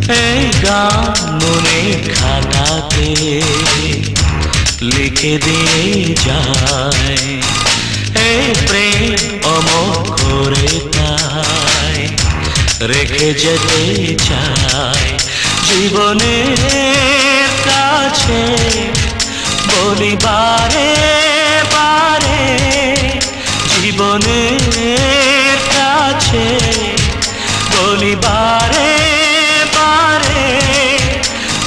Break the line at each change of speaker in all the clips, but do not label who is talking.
এই গান মনের খাতাতে লিখে দিয়ে যায়, এই প্রেম অমর করে তাই রেখে যেতে চায়। জীবনের কাছে বলি বারে বারে, জীবনের কাছে বলি বারে বারে,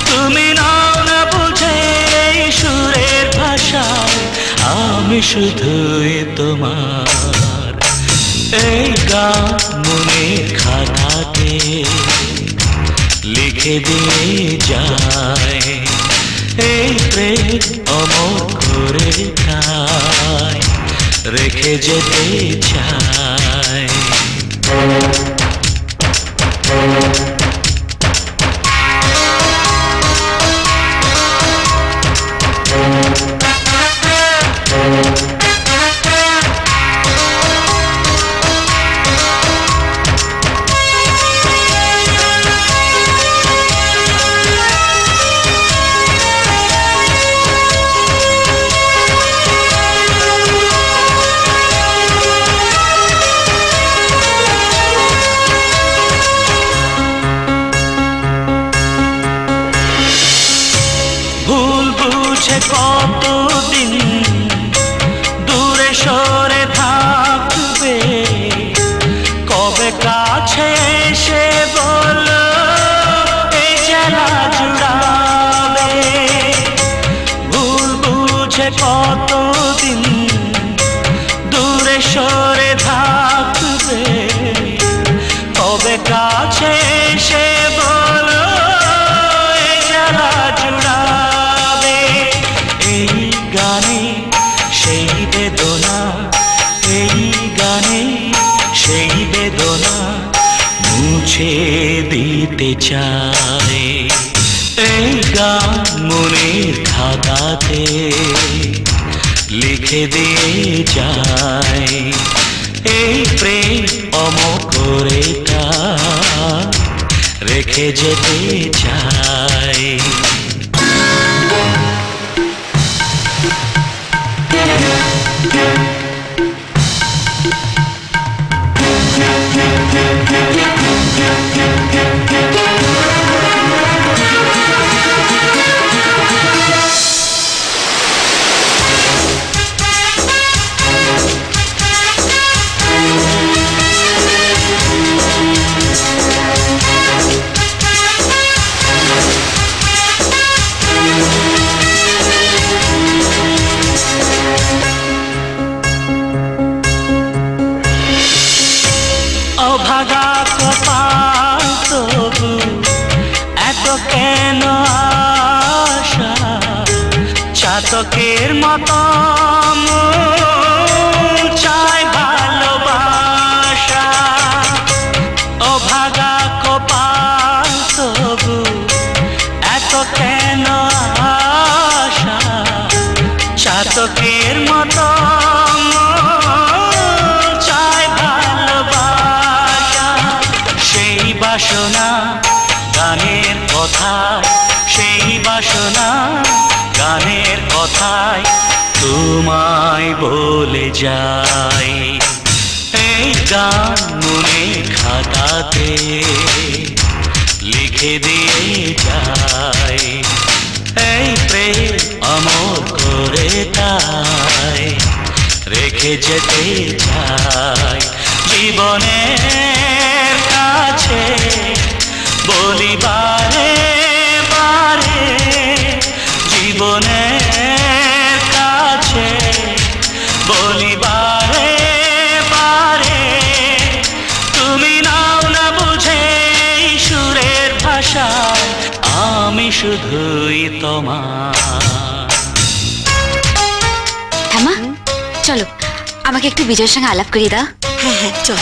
তুমি নাও না বুঝে এই সুরের ভাষায়, আমি শুধুই তোমার। এই গান মনের খাতাতে লিখে দিয়ে যায়, এই প্রেম অমর করে তাই রেখে যেতে চায়। কতদিন দূরে সরে থাকবে, কবে কাছে এসে বলো এই জ্বালা জুড়াবে। ভুল বুঝে কতদিন দূরে সরে থাকবে, কবে কাছে এসে বলো এই জ্বালা জুড়াবে। এই গানে সেই বেদনা, এই গানে সেই বেদনা মুছে দিতে চাই। এই গান মনের খাতাতে লিখে দিয়ে যায়, এই প্রেম অমর করে তাই রেখে যেতে চাই। অভাগা কপাল তবু এত কেন আশা, চাতকের মতো চাই ভালোবাসা। অভাগা কপাল তবু এত কেন আশা, চাতকের মতো বাসনা গানের কথায়, সেই বাসনা গানের কথায় তোমায় বলে যাই। এই গান মনে খাতাতে লিখে দিয়ে যায়, এই প্রেম অমর করে তাই রেখে যেতে চাই। জীবনের কাছে বলি বারে বারে, জীবনের কাছে বলি বারে বারে, তুমি নাও না বুঝে সুরের ভাষায়, আমি শুধুই তোমার।
থামা, চলো আমাকে একটু বিজয়ের সঙ্গে আলাপ করিয়ে দাও।
হ্যাঁ হ্যাঁ চল।